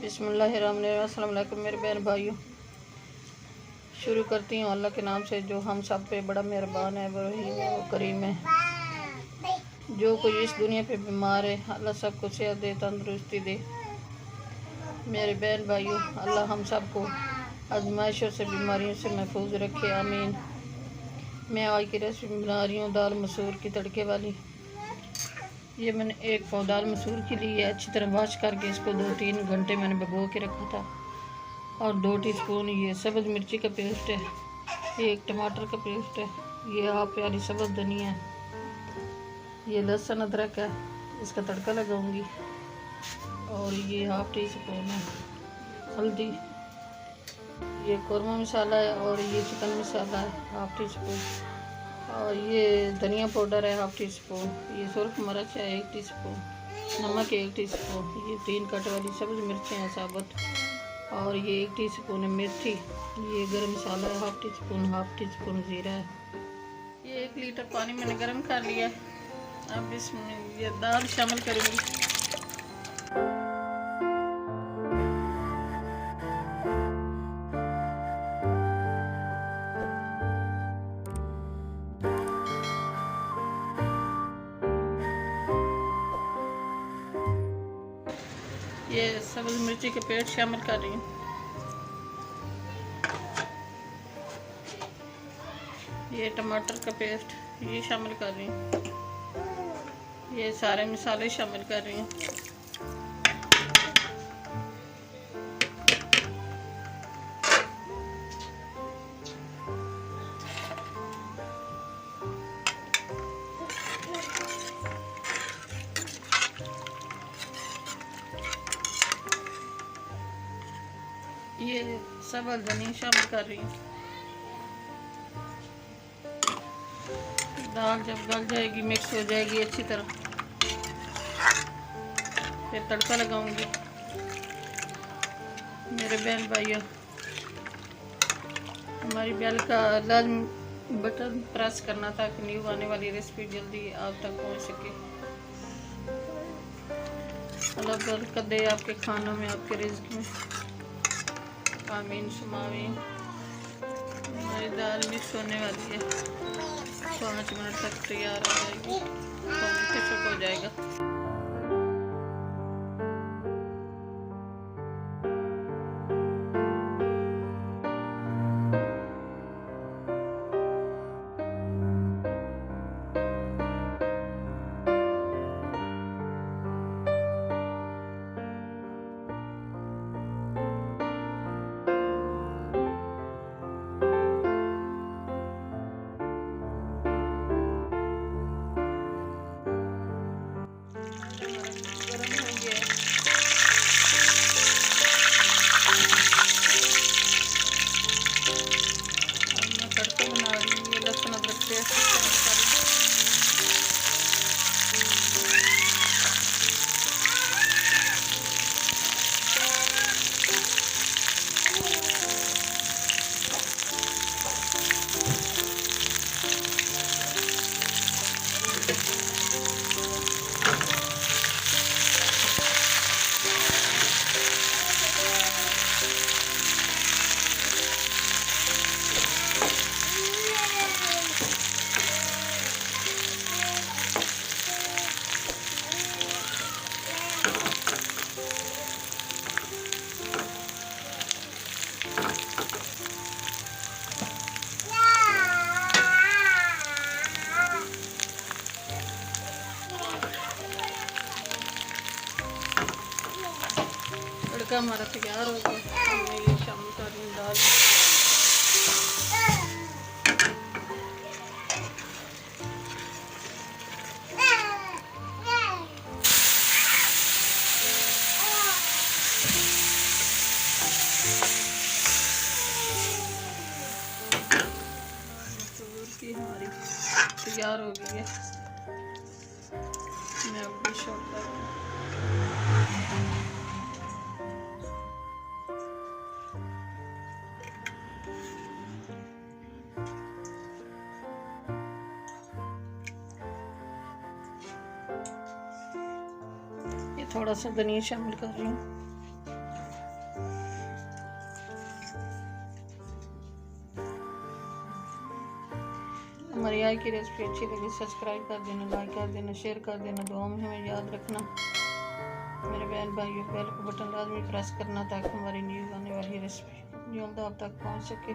बिस्मिल्लाहिर्रहमानिर्रहीम। अस्सलाम वालेकुम मेरे बहन भाइयों। शुरू करती हूँ अल्लाह के नाम से जो हम सब पे बड़ा मेहरबान है, वो रहीम है, वो करीम है। जो कोई इस दुनिया पे बीमार है, अल्लाह सबको सेहत दे, तंदुरुस्ती दे। मेरे बहन भाइयों, अल्लाह हम सब को आजमाइशों से, बीमारियों से महफूज रखे, आमीन। मैं आज की रेसिपी बना रही हूँ दाल मसूर की तड़के वाली। ये मैंने एक पाव दाल मसूर की ली है, अच्छी तरह वॉश करके इसको 2-3 घंटे मैंने भिगो के रखा था। और 2 टीस्पून ये सब्ज़ मिर्ची का पेस्ट है, एक टमाटर का पेस्ट है, ये हाफ प्याली सब्ज़ धनिया है, ये लहसुन अदरक है, इसका तड़का लगाऊंगी। और ये हाफ टी स्पून है हल्दी, ये कौरमा मसाला है, और ये चिकन मसाला है हाफ टी स्पून, और ये धनिया पाउडर है हाफ टी स्पून, ये सुरख मिर्च है 1 टीस्पून, नमक 1 टीस्पून, ये 3 कट वाली सब्ज़ मिर्चें हैं साबुत, और ये 1 टीस्पून है मेथी, ये गरम मसाला है हाफ टी स्पून ज़ीरा है। ये 1 लीटर पानी मैंने गर्म कर लिया है। अब इसमें ये दाल शामिल करूँगी। ये सब्ज़ मिर्ची के पेस्ट शामिल कर रही हूँ। ये टमाटर का पेस्ट ये शामिल कर रही हूँ। ये सारे मसाले शामिल कर रही हूँ। ये सब्ज़ धनिया शामिल कर रही हूँ। दाल जब गल जाएगी, मिक्स हो जाएगी अच्छी तरह, फिर तड़का लगाऊंगी। मेरे बहन भाइयों, हमारी बेल का लाल बटन प्रेस करना ताकि न्यू आने वाली रेसिपी जल्दी आप तक पहुंच सके। अल्लाह बरकत दे आपके खानों में, आपके रिज़्क़ में, आमीन सुमा आमीन। हमारी दाल मिक्स होने वाली है, 5 मिनट तक तैयार हो जाएगी, तो हो जाएगा। तड़का हमारा तैयार हो गया। मैं ये शामिल कर रही हूँ दाल। मसूर की हमारी तैयार हो गई है। मैं अब डिश आउट कर रही हूँ। थोड़ा सा धनिया शामिल कर रही हूँ। हमारी आज की रेसिपी अच्छी लगी सब्सक्राइब कर देना, लाइक कर देना, शेयर कर देना, दुआ में हमें याद रखना। मेरे बहन भाइयों, बेल को बटन लाजमी प्रेस करना ताकि हमारी न्यू आने वाली रेसिपी जल्द आप तक पहुंच सके।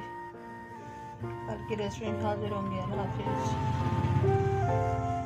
कल की रेसिपी में हाजिर होंगे। अल्लाह हाफिज़।